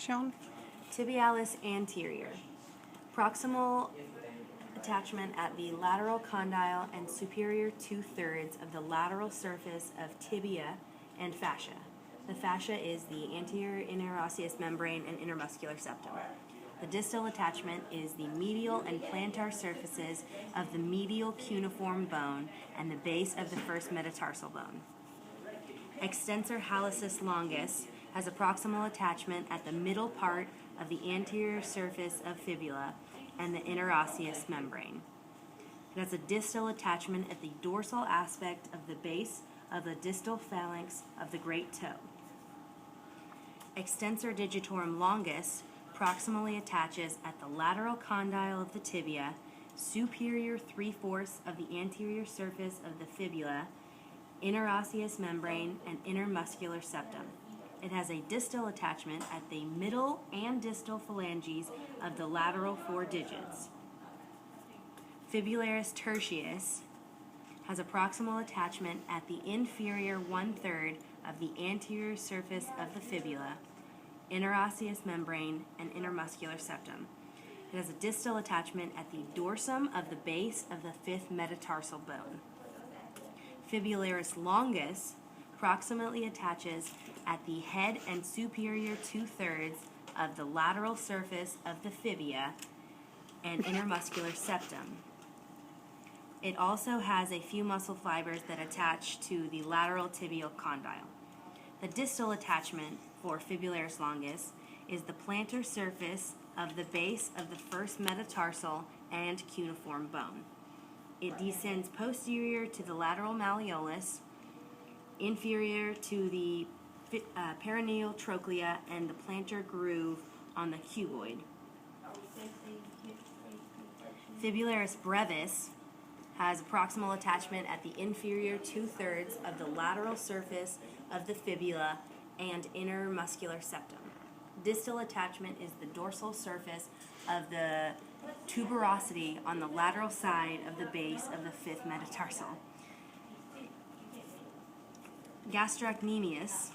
shown? Tibialis anterior. Proximal attachment at the lateral condyle and superior 2/3 of the lateral surface of tibia and fascia. The fascia is the anterior interosseous membrane and intermuscular septum. The distal attachment is the medial and plantar surfaces of the medial cuneiform bone and the base of the first metatarsal bone. Extensor hallucis longus has a proximal attachment at the middle part of the anterior surface of fibula and the interosseous membrane. It has a distal attachment at the dorsal aspect of the base of the distal phalanx of the great toe. Extensor digitorum longus proximally attaches at the lateral condyle of the tibia, superior 3/4 of the anterior surface of the fibula, interosseous membrane, and intermuscular septum. It has a distal attachment at the middle and distal phalanges of the lateral 4 digits. Fibularis tertius has a proximal attachment at the inferior 1/3 of the anterior surface of the fibula, interosseous membrane, and intermuscular septum. It has a distal attachment at the dorsum of the base of the 5th metatarsal bone. Fibularis longus proximately attaches at the head and superior 2/3 of the lateral surface of the fibia and intermuscular septum. It also has a few muscle fibers that attach to the lateral tibial condyle. The distal attachment for fibularis longus is the plantar surface of the base of the first metatarsal and cuneiform bone. It descends posterior to the lateral malleolus, inferior to the perineal trochlea and the plantar groove on the cuboid. Fibularis brevis has a proximal attachment at the inferior 2/3 of the lateral surface of the fibula and intermuscular septum. Distal attachment is the dorsal surface of the tuberosity on the lateral side of the base of the 5th metatarsal. Gastrocnemius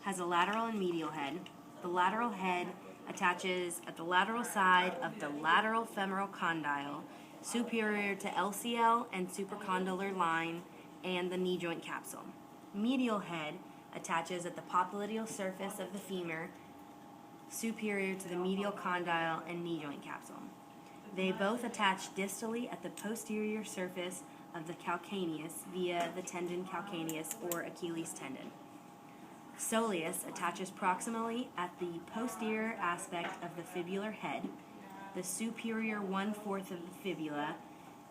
has a lateral and medial head. The lateral head attaches at the lateral side of the lateral femoral condyle, superior to LCL and supracondylar line, and the knee joint capsule. Medial head attaches at the popliteal surface of the femur, superior to the medial condyle and knee joint capsule. They both attach distally at the posterior surface of the calcaneus via the tendon calcaneus or Achilles tendon. Soleus attaches proximally at the posterior aspect of the fibular head, the superior 1/4 of the fibula,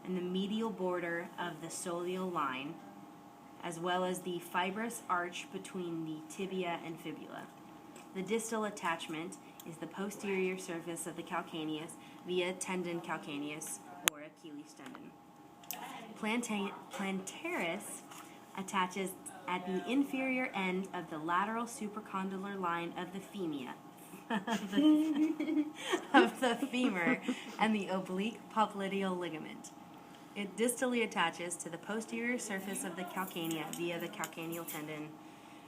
and the medial border of the soleal line, as well as the fibrous arch between the tibia and fibula. The distal attachment is the posterior surface of the calcaneus via tendon calcaneus or Achilles tendon. Plantaris attaches at the inferior end of the lateral supracondylar line of the femia, of the femur, and the oblique popliteal ligament. It distally attaches to the posterior surface of the calcanea via the calcaneal tendon,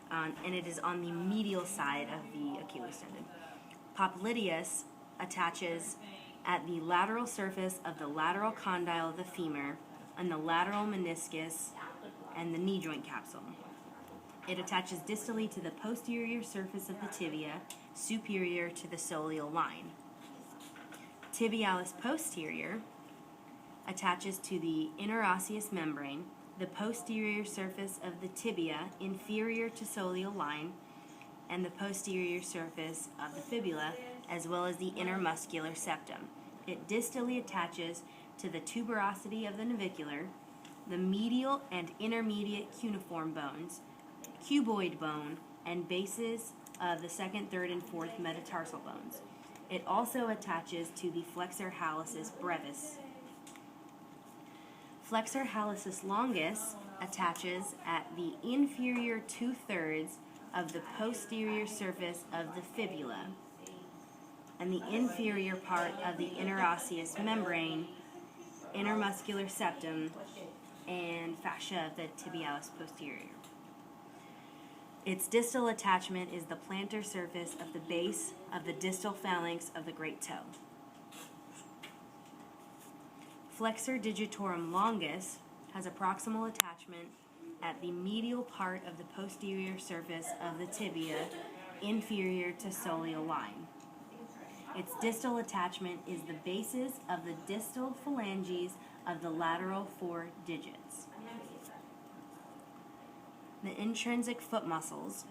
and it is on the medial side of the Achilles tendon. Popliteus attaches at the lateral surface of the lateral condyle of the femur and the lateral meniscus and the knee joint capsule. It attaches distally to the posterior surface of the tibia, superior to the soleal line. Tibialis posterior attaches to the interosseous membrane, the posterior surface of the tibia, inferior to soleal line, and the posterior surface of the fibula, as well as the intermuscular septum. It distally attaches to the tuberosity of the navicular, the medial and intermediate cuneiform bones, cuboid bone, and bases of the 2nd, 3rd, and 4th metatarsal bones. It also attaches to the flexor hallucis brevis. Flexor hallucis longus attaches at the inferior 2/3 of the posterior surface of the fibula and the inferior part of the interosseous membrane, intermuscular septum, and fascia of the tibialis posterior. Its distal attachment is the plantar surface of the base of the distal phalanx of the great toe. Flexor digitorum longus has a proximal attachment at the medial part of the posterior surface of the tibia, inferior to soleal line. Its distal attachment is the bases of the distal phalanges of the lateral 4 digits. The intrinsic foot muscles.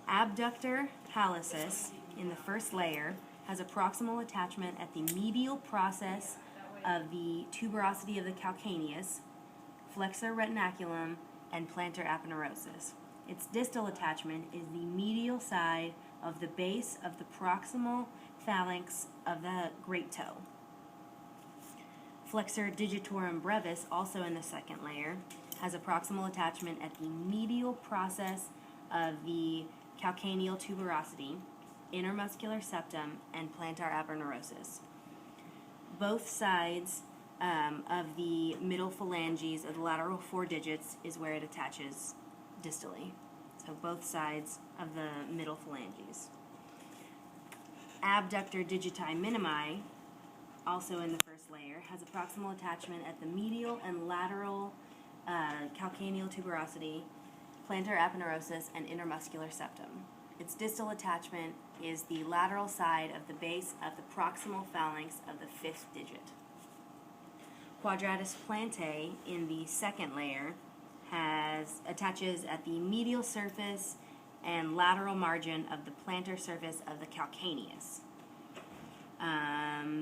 Abductor hallucis in the first layer has a proximal attachment at the medial process of the tuberosity of the calcaneus, flexor retinaculum, and plantar aponeurosis. Its distal attachment is the medial side of the base of the proximal phalanx of the great toe. Flexor digitorum brevis, also in the second layer, has a proximal attachment at the medial process of the calcaneal tuberosity, intermuscular septum, and plantar aponeurosis. Both sides of the middle phalanges of the lateral 4 digits is where it attaches distally. So both sides of the middle phalanges. Abductor digiti minimi, also in the first layer, has a proximal attachment at the medial and lateral calcaneal tuberosity, plantar aponeurosis, and intermuscular septum. Its distal attachment is the lateral side of the base of the proximal phalanx of the 5th digit. Quadratus plantae in the second layer attaches at the medial surface and lateral margin of the plantar surface of the calcaneus.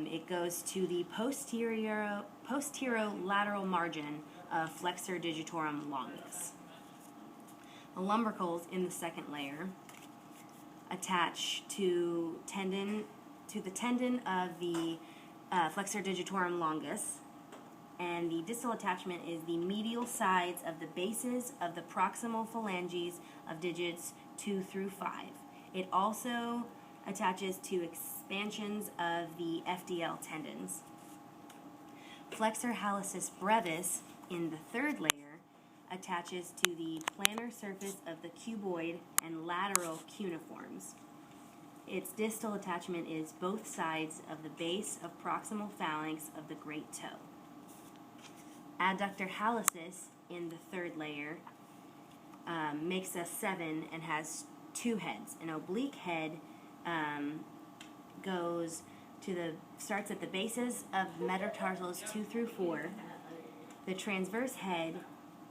It goes to the posterolateral margin of flexor digitorum longus. The lumbricals in the second layer attach to the tendon of the flexor digitorum longus, and the distal attachment is the medial sides of the bases of the proximal phalanges of digits 2 through 5. It also attaches to expansions of the FDL tendons. Flexor hallucis brevis in the third layer attaches to the plantar surface of the cuboid and lateral cuneiforms. Its distal attachment is both sides of the base of proximal phalanx of the great toe. Adductor hallucis in the third layer makes a 7 and has 2 heads. An oblique head starts at the bases of metatarsals 2 through 4. The transverse head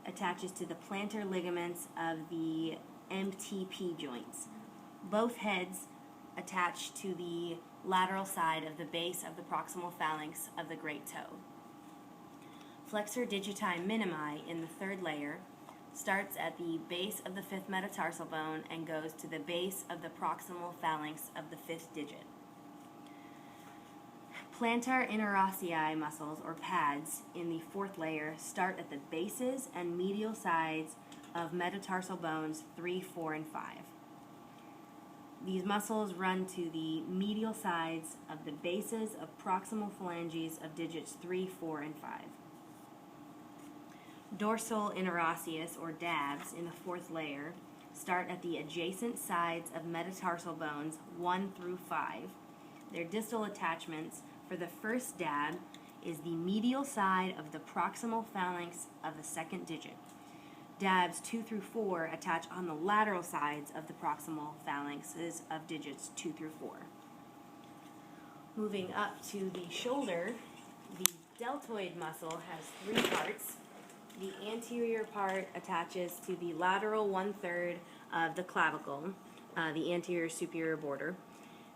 attaches to the plantar ligaments of the MTP joints. Both heads attach to the lateral side of the base of the proximal phalanx of the great toe. Flexor digiti minimi in the third layer starts at the base of the 5th metatarsal bone and goes to the base of the proximal phalanx of the 5th digit. Plantar interossei muscles, or pads, in the 4th layer start at the bases and medial sides of metatarsal bones 3, 4, and 5. These muscles run to the medial sides of the bases of proximal phalanges of digits 3, 4, and 5. Dorsal interosseous, or DABs, in the 4th layer start at the adjacent sides of metatarsal bones 1 through 5. Their distal attachments for the first DAB is the medial side of the proximal phalanx of the 2nd digit. DABs 2 through 4 attach on the lateral sides of the proximal phalanxes of digits 2 through 4. Moving up to the shoulder, the deltoid muscle has 3 parts. The anterior part attaches to the lateral 1/3 of the clavicle, the anterior superior border.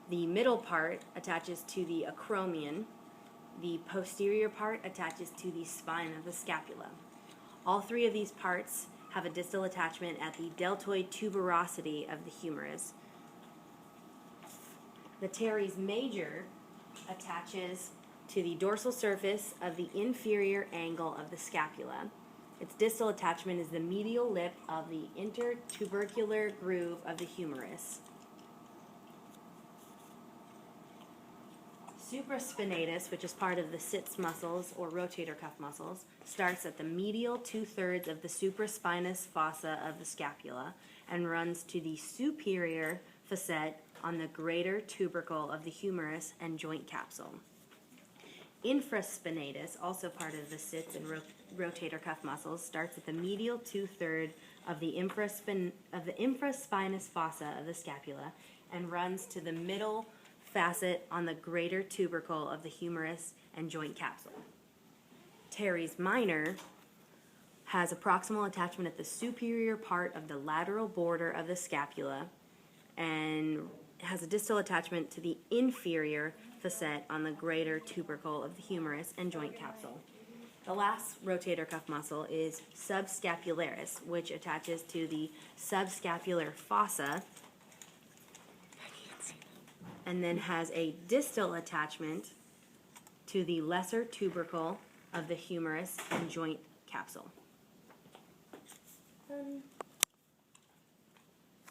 The middle part attaches to the acromion. The posterior part attaches to the spine of the scapula. All 3 of these parts have a distal attachment at the deltoid tuberosity of the humerus. The teres major attaches to the dorsal surface of the inferior angle of the scapula. Its distal attachment is the medial lip of the intertubercular groove of the humerus. Supraspinatus, which is part of the sits muscles or rotator cuff muscles, starts at the medial 2/3 of the supraspinous fossa of the scapula and runs to the superior facet on the greater tubercle of the humerus and joint capsule. Infraspinatus, also part of the sits and rotator cuff muscles, starts at the medial two-third of the infraspinous fossa of the scapula and runs to the middle facet on the greater tubercle of the humerus and joint capsule. Teres minor has a proximal attachment at the superior part of the lateral border of the scapula and has a distal attachment to the inferior facet on the greater tubercle of the humerus and joint capsule. The last rotator cuff muscle is subscapularis, which attaches to the subscapular fossa and then has a distal attachment to the lesser tubercle of the humerus and joint capsule.